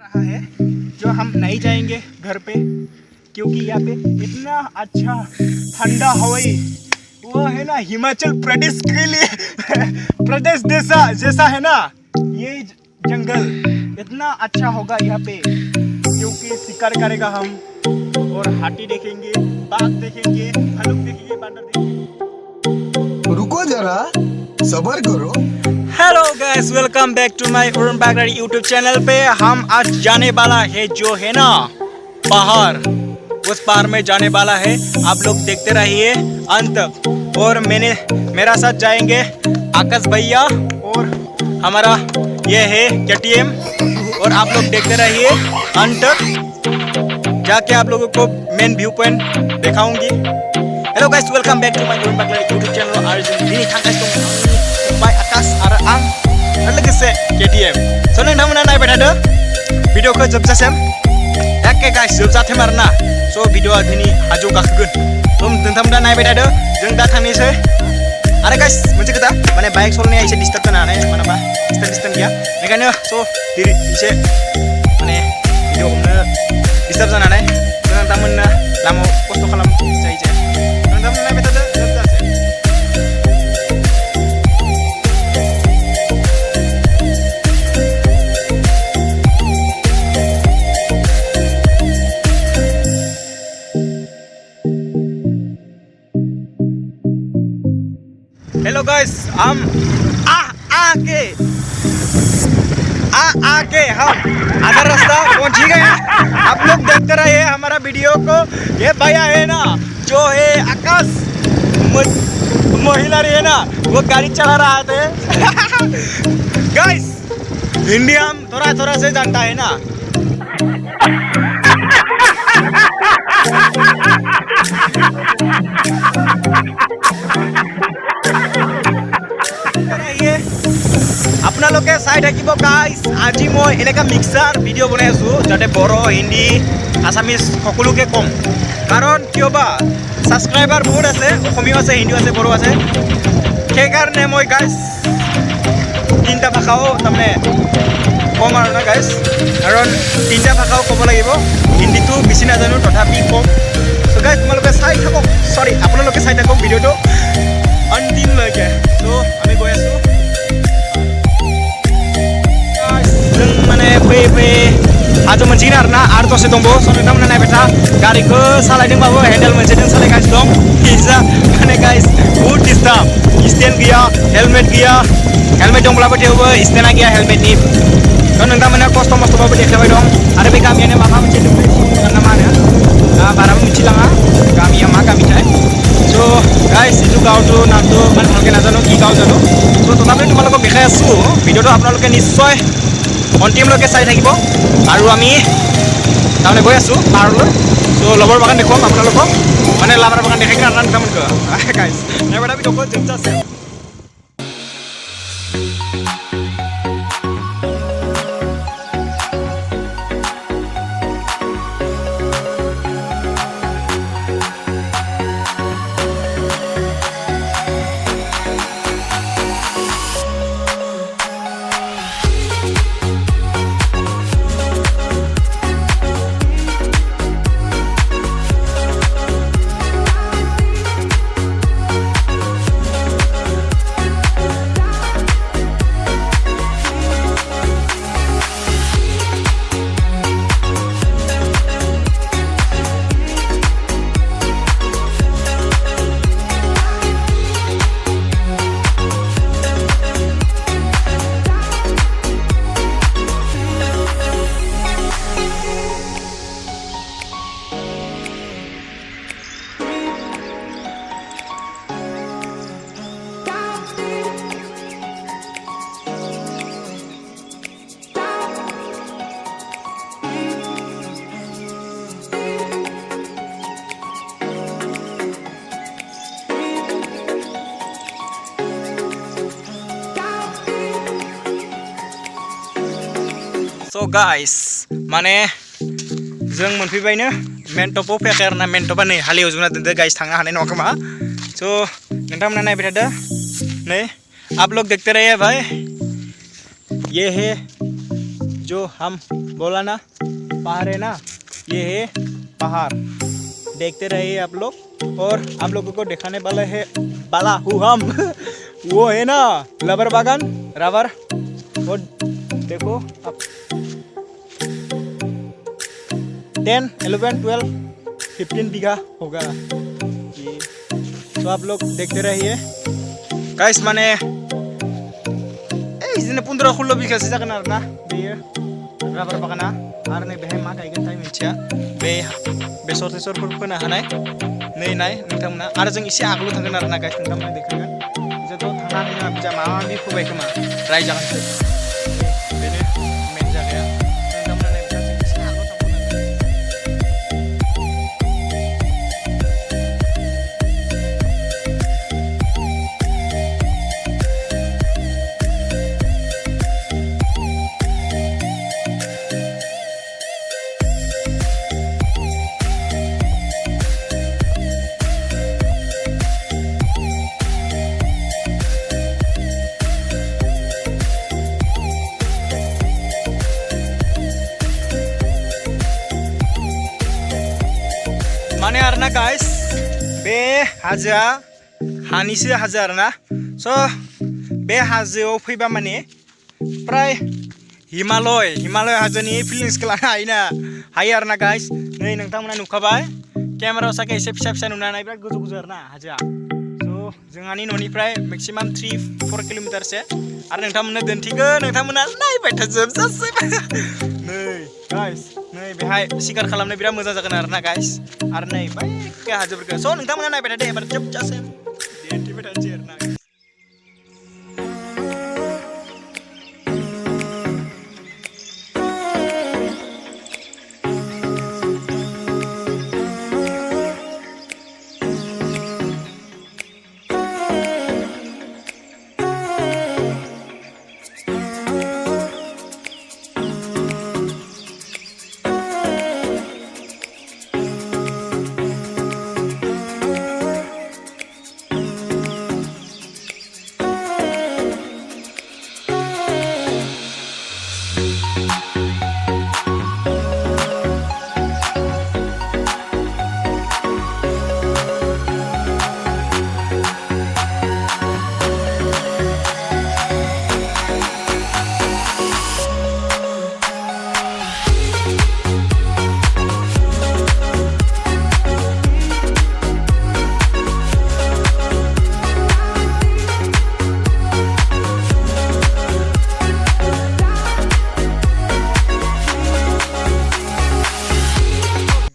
रहा है जो हम नहीं जाएंगे घर पे, क्योंकि यहाँ पे इतना अच्छा ठंडा हवाई वो है ना, हिमाचल प्रदेश के लिए प्रदेश जैसा है ना ये जंगल, इतना अच्छा होगा यहाँ पे, क्योंकि शिकार करेगा हम और हाथी देखेंगे, बाघ देखेंगे, भालू देखेंगे, बांदर देखेंगे। रुको जरा सबर करो। Hello guys, welcome back to my Udan Bagdi YouTube channel पे। हम आज जाने वाला है जो है ना पहाड़, उस पहाड़ में जाने वाला है। आप लोग देखते रहिए अंत तक। और मेरा साथ जाएंगे आकाश भैया और हमारा ये है KTM, और आप लोग देखते रहिए अंत तक, जाके आप लोगों को मेन व्यू पॉइंट दिखाऊंगी। Hello guys, welcome back to my Udan Bagdi YouTube channel. Arjun दिनै थांगासिनो बाय आकाश आरो आं लोगोसे KTM। स' नोंथांमोना नायबाय थादो भिडिअखौ जोबजासिम, एखे गाइस जोबजाथों आरोना। स' भिडिअआ दिनै हाजोआव गाखोगोन, स' नोंथांमोना नायबाय थादो। जों दा थांनोसै। आरो गाइस मोनसे खोथा, माने बाइक सालायनाया एसे डिस्टार्ब जानो हानाय, मानोबा स्टेन्ड गैया, बेखायनो स' एसे माने भिडिअ हमनो डिस्टार्ब जानो हानाय। नोंथांमोना लामायाव खस्थ' खालाम जायो। नोंथांमोना नायबाय थादो जोबजासिम। हेलो गाइस, हम आके हम आधा रास्ता पहुंच ही गए। आप लोग देखते रहिए हमारा वीडियो को। ये भैया है ना जो है आकाश, महिला है ना, वो गाड़ी चला रहा था। गाइस हिंदी हम थोड़ा थोड़ा से जानता है ना। আপোনালোকে চাই থাকিব গাইস। আজি মই এনেকা মিক্সাৰ ভিডিঅ' বনাই আছোঁ যাতে বড়ো, হিন্দী, আছামিজ সকলোকে কম। কাৰণ কিয়বা ছাবস্ক্ৰাইবাৰ বহুত আছে, অসমীয়া আছে, হিন্দী আছে, বড়ো আছে। সেইকাৰণে মই গাইস তিনিটা ভাষাও তাৰমানে কম আৰু না গাইস, কাৰণ তিনিটা ভাষাও ক'ব লাগিব। হিন্দীটো বেছি নাজানো, তথাপি কম। চ' গাইস তোমালোকে চাই থাকক, চৰি আপোনালোকে চাই থাকক ভিডিঅ'টো অন্তিমলৈকে। চ' আমি গৈ আছোঁ। माने फैयै हाजो मोनसिगोन आरोना, आरो दसे दंबावो। स' नोंथांमोना नायबाय था, गारिखौ सालायदोंबाबो हेन्देल मोनसेजों सालायगासिनो दं। इजा माने गाइस बहुत डिस्टार्ब, स्टेन्ड गैया, हेलमेट गैया। हेलमेट दंब्लाबो थेवबो स्टेन्डआ गैया हेलमेटनि। स' नोंथांमोना खस्थ' मस्थ'बाबो देखायबाय दं। आरो बे गामियानो माबा मोनसे दंमोन ना मा होनो, बाराबो मिथिलाङा गामिया मा गामिथाय। स' गाइस এইটো গাঁৱটো নামটো মানে ভালকৈ নাজানো, কি গাঁও জানো। চ' তথাপি তোমালোকক দেখাই আছোঁ। ভিডিঅ'টো আপোনালোকে নিশ্চয় অন্তিমলৈকে চাই থাকিব। আৰু আমি তাৰমানে গৈ আছোঁ পাহাৰলৈ। চ' লবৰ বাগান দেখুৱাম আপোনালোকক, মানে লাভাৰ বাগান দেখাই কিনে আনান নতুনকৈ গাইছ নাইবা আমি দেখুৱাম যোনটো আছে। स' गाइस माने जों मोनफैबायनो मेन टपआव फैयाखै आरोना। मेन टपआ नै हालेवजोबना दोनदो गाइस, थांनो हानाय नङा खोमा। स' नोंथांमोना नायबाय थादो नै, आप लोग देखते रहिए भाई। ये है जो हम बोला ना पहाड़ है ना, ये है पहाड़। देखते रहिए आप लोग, और आप लोगों को दिखाने वाला हूँ हम वो है ना रबर बागान, रबर। और देखो आप 10, 11, 12, 15 बीघा होगा ये। तो आप लोग देखते रहिए गाइस। माने इदिनो 15-16 बिगासो जागोन आरोना बेयो रबर बागाना। आरो नै बेहाय मा गायगोन थाय मिथिया, बे बेसर तेसरफोर फोनो हानाय। नै नाय नोंथांमोना, आरो जों एसे आगोलाव थांगोन आरोना गाइस, नोंथांमोना देखायगोन। जोंथ' थांनानै ना बिजा माबा माबि फोबाय खोमा रायजागोनसो। बेनो मेन जायगाया। नोंथांमोना नायबाय था, जों एसे आगोलाव थांगोन माने आरोना गाइस, बे हाजोआ हानिसो हाजो आरोना। स' बे हाजोआव फैबा माने प्राय हिमालय हाजोनि फिलिंसखौ लानो हायो आरोना गाइस। नै नोंथांमोना नुखाबाय, केमेरायाव साके एसे फिसा फिसा नुनो हानाय, बिराद गोजौ आरोना हाजोआ। स' जोंहानि न'निफ्राय मेक्सिमाम 3-4 किल'मिटारसो। आरो नोंथांमोननो दिन्थिगोन, नोंथांमोना नायबाय थाजोबजासै। नै गाइस, नै बेहाय सिखार खालामनो बिराद मोजां जागोन आरोना गाइस। आरो नै बै हाजोफोरखौ स' नोंथांमोना नायबाय थादो, एबार जोबजासिम दिन्थिबाय थानोसै आरोना।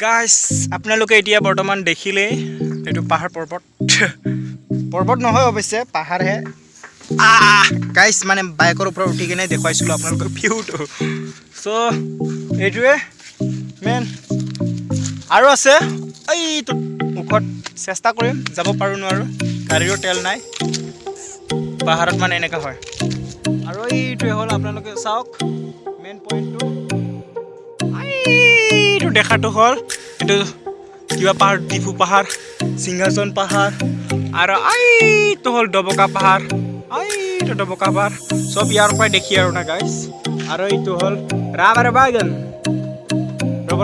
গাইস, আপোনালোকে এতিয়া বৰ্তমান দেখিলেই এইটো পাহাৰ পৰ্বত নহয় অৱশ্যে, পাহাৰহে। গাইস মানে বাইকৰ ওপৰত উঠি কিনে দেখুৱাইছিলোঁ আপোনালোকক ভিউটো। চ' এইটোৱে মেইন। আৰু আছে এইটো মুখত, চেষ্টা কৰিম, যাব পাৰোঁ নোৱাৰোঁ, গাড়ীৰো তেল নাই। পাহাৰত মানে এনেকুৱা হয়। আৰু এইটোৱে হ'ল, আপোনালোকে চাওক মেইন পইণ্টটো। এইটো দেখাটো হ'ল, এইটো কিবা পাহাৰ, ডিফু পাহাৰ, সিংহাসন পাহাৰ, আৰু এইটো হ'ল ডবকা পাহাৰ। এইটো ডবকা পাহাৰ চব ইয়াৰ পৰাই দেখি আৰু না গাইছ। আৰু এইটো হ'ল रबर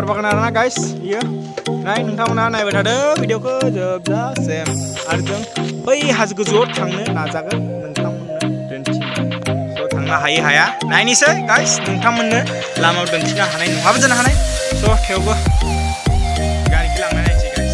बागान आरो ना गाइस। इयो नाय नोंथांमोना नायबाय थादो भिडिअखौ जोबजासिम। आरो जों बै हाजो गोजौआव थांनो नाजागोन, नोंथांमोननो दिन्थिनो। स' थांनो हायो हाया नायनोसै गाइस, नोंथांमोननो लामायाव दिन्थिनो हानाय नङाबो जानो हानाय। स' थेवबो गारिखौ लांना नायनोसै गाइस।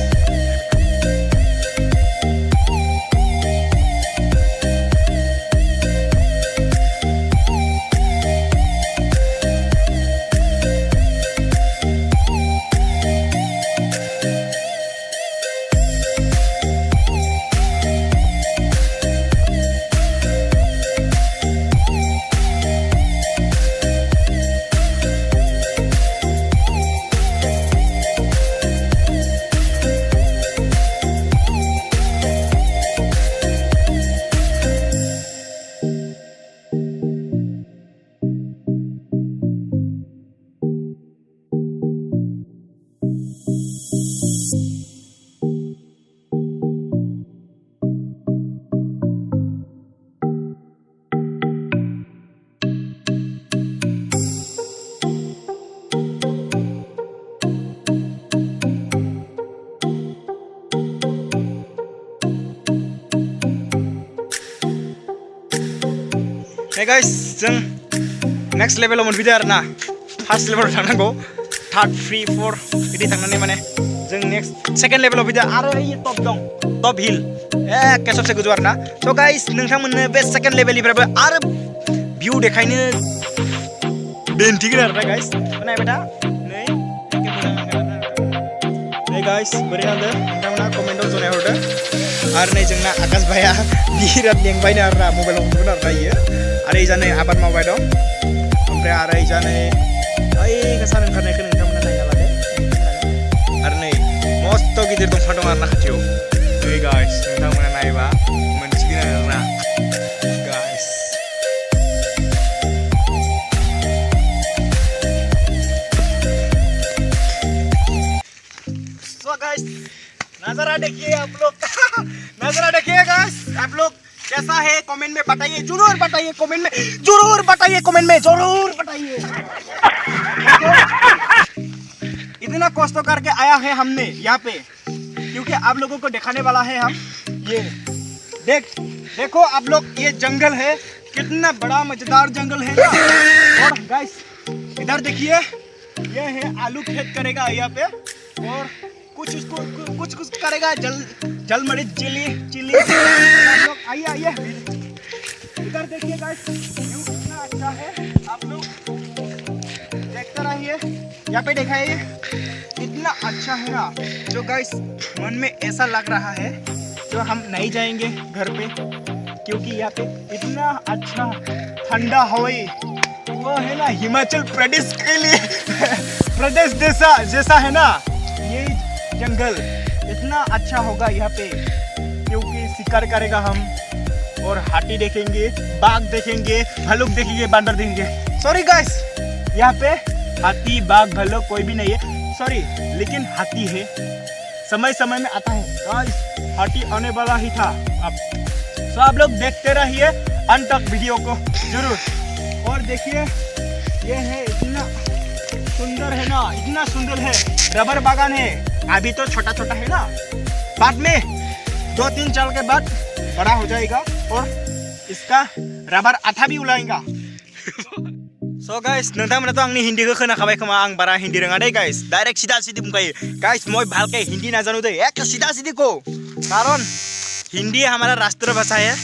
Hey guys, जों next level मोनफैदो आरो ना first level थांनांगौ 3rd 3 4 बिदि थांनानै माने जों next second level फैदो आरो इयो top दं top hill एके सबसे गोजौ आरो ना so guys नोंथांमोननो बे second level निफ्रायबो आरो view देखायनो दिन्थिगोन आरो ना guys नायबाय दा नै एके मोजां नै guys बोरै नांदो नोंथांमोना कमेन्टआव जनाय हरदो आरो नै जोंना आकाश भाइया बिराद लेंबायनो आरो ना मबाइलाव हमदोंमोन आरो ना इयो आरो इजानै आबाद मावबाय दं ओमफ्राय आरो इजानै ओइ सान ओंखारनायखौ नोंथांमोना नायना लादो आरो नै मस्त' गिदिर दंफां दं आरो ना खाथियाव नै गाइस नोंथांमोना नायबा मोनसिगोन आरो ना गाइस सो गाइस नजारा देखिए आप लोग नजारा देखिए गाइस आप लोग कैसा है कमेंट में बताइए जरूर बताइए कमेंट में जरूर बताइए कमेंट में जरूर बताइए इतना कष्ट करके आया है हमने यहाँ पे क्योंकि आप लोगों को दिखाने वाला है हम ये देखो आप लोग ये जंगल है कितना बड़ा मजेदार जंगल है ना और गाइस इधर देखिए ये है आलू खेत करेगा यहाँ पे और कुछ करेगा जल मरीच चिली आप लोग आइए इधर देखिए गाइस व्यू कितना अच्छा है आप लोग देखते रहिए यहाँ पे दिखाइए इतना अच्छा है ना जो गाइस मन में ऐसा लग रहा है जो हम नहीं जाएंगे घर पे क्योंकि यहाँ पे इतना अच्छा ठंडा हवा वो है ना हिमाचल प्रदेश के लिए प्रदेश जैसा है ना ये जंगल इतना अच्छा होगा यहाँ पे क्योंकि शिकार करेगा हम और हाथी देखेंगे बाघ देखेंगे भालू देखेंगे बंदर देखेंगे सॉरी गाइस यहाँ पे हाथी बाघ भालू कोई भी नहीं है सॉरी लेकिन हाथी है समय समय में आता है गाइस हाथी आने वाला ही था अब तो आप लोग देखते रहिए अंत तक वीडियो को जरूर और देखिए ये है इतना सुंदर है ना इतना सुंदर है रबर बागान है अभी तो छोटा छोटा है ना बाद में 2-3 साल के बाद बड़ा हो जाएगा और इसका रबर आथा भी उलाएगा so guys नोंथांमोनाथ' आंनि हिन्दीखौ खोनाखाबाय खोमा आं बारा हिन्दी रोङा दे गाइस डाइरेक्ट सीधा सीधी बुंखायो गाइस मैं भालके हिंदी ना जानू दे एक सीधा सीधी को कारण हिंदी हमारा राष्ट्रभाषा है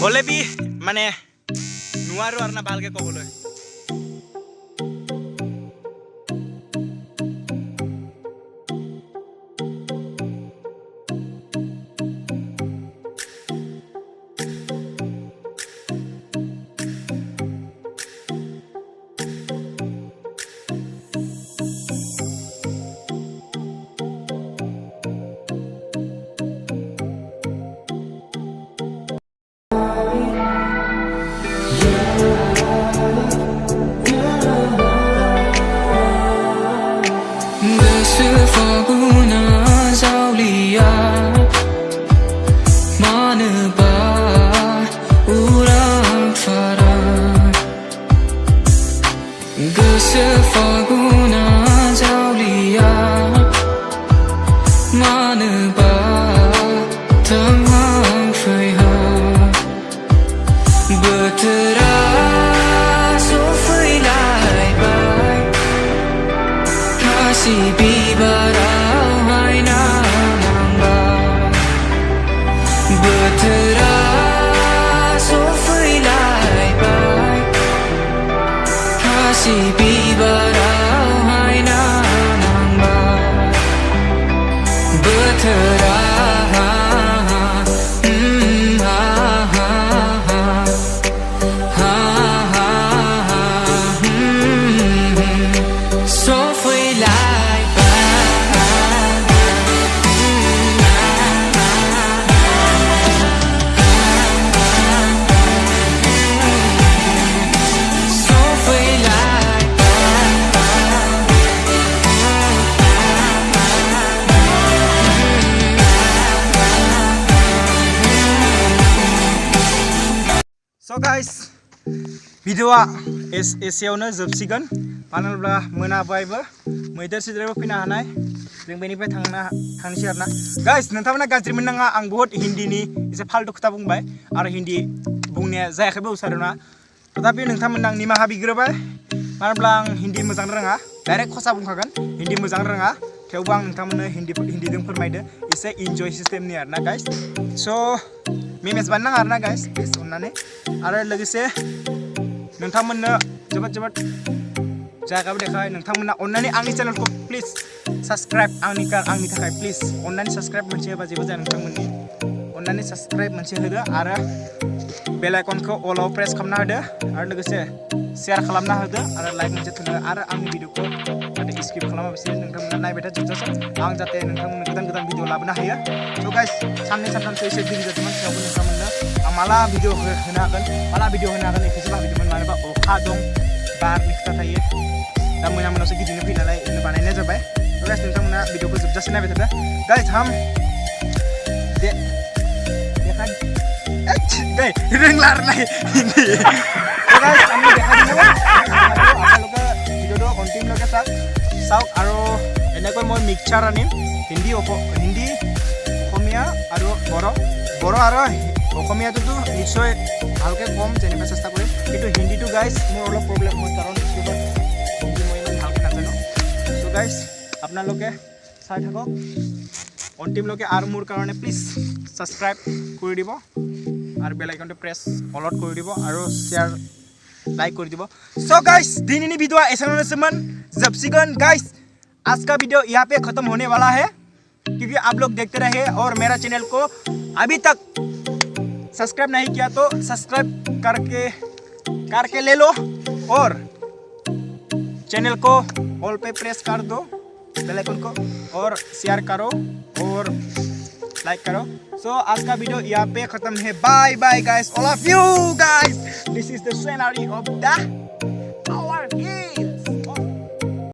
बोले भी माने नुवारो आरो ना भालके कबोले So guys, भिडियोआ एसेयावनो जोबसिगोन मानो होनब्ला मोनाबायबो मैदेर सिदेरबो फैनो हानाय जों बेनिफ्राय थांनोसै आरोना गाइस नोंथांमोना गाज्रि मोननाङा आं बहुत हिन्दीनि एसे फाल्तु खोथा बुंबाय आरो हिन्दी बुंनो बुंनाया जायाखैबो उसारना तथापि नोंथांमोन आं निमाहा बिग्रोबाय मानो होनब्ला आं हिन्दी मोजां रोङा डाइरेक्ट खसा बुंखागोन हिन्दी मोजां रोङा थेवबो आं नोंथांमोननो हिन्दीजों फोरमायदो एसे इन्जय सिस्टेमनि आरोना गाइस स' मेमेज बानायनाङा आरोना गाइस प्लिज अननानै आरो लोगोसे नोंथांमोननो जोबोद जायगाबो देखाय नोंथांमोना अननानै आंनि चेनेलखौ प्लिज साबस्क्राइब आंनि थाखाय प्लिज अननानै साबस्क्राइब मोनसे होबा जेबो जाया नोंथांमोननि अननानै साबस्क्राइब मोनसे होदो आरो बेल आइकनखौ अलाव प्रेस खालामना होदो आरो लोगोसे शेयार खालामना होदो आरो लाइक मोनसे थुनो आरो आंनि भिडिअखौ जाहाथे स्किप खालामालासे नोंथांमोना नायबाय था जोबजासिम आं जाहाथे नोंथांमोननो गोदान भिडिअ लाबोनो हायो स' गाइस साननै सानथामसो एसे बिजि जादोंमोन थेवबो नोंथांमोननो आं माला भिडिअ होनो हागोन बेखौसो भाबिदोंमोन मानो होनबा अखा दं बारनि खोथा थायो दा मोनायावसो गिदिंनो फैयो नालाय बानायनाय जाबाय स' गाइस नोंथांमोना भिडिअखौ जोबजासिम नायबाय थादो गाइस रोंला आरोना हिन्दी गाइस आं देखायदोंमोन আপোনালোকে ভিডিঅ'টো অন্তিমলৈকে চাওক আৰু এনেকৈ মই মিক্সাৰ আনিম হিন্দী অসমীয়া আৰু বড়ো আৰু অসমীয়াটোতো নিশ্চয় ভালকৈ কম যেনিবা চেষ্টা কৰিম কিন্তু হিন্দীটো গাইজ মোৰ অলপ প্ৰব্লেম হয় কাৰণ হিন্দী মই ইমান ভালকৈ নাজানো চ' গাইজ আপোনালোকে চাই থাকক অন্তিমলৈকে আৰু মোৰ কাৰণে প্লিজ ছাবস্ক্ৰাইব কৰি দিব और बेल आइकन प्रेस अलर्ट कर दी और शेयर लाइक कर दी सो गाइस दिननी वीडियो ऐसा जबसिगन गाइस आज का वीडियो यहाँ पे खत्म होने वाला है क्योंकि आप लोग देखते रहे और मेरा चैनल को अभी तक सब्सक्राइब नहीं किया तो सब्सक्राइब करके ले लो और चैनल को ऑल पे प्रेस कर दो बेल आइकन को और शेयर करो और लाइक करो सो आज का वीडियो यहाँ पे खत्म है bye bye guys all of you guys this is the scenery of the our hill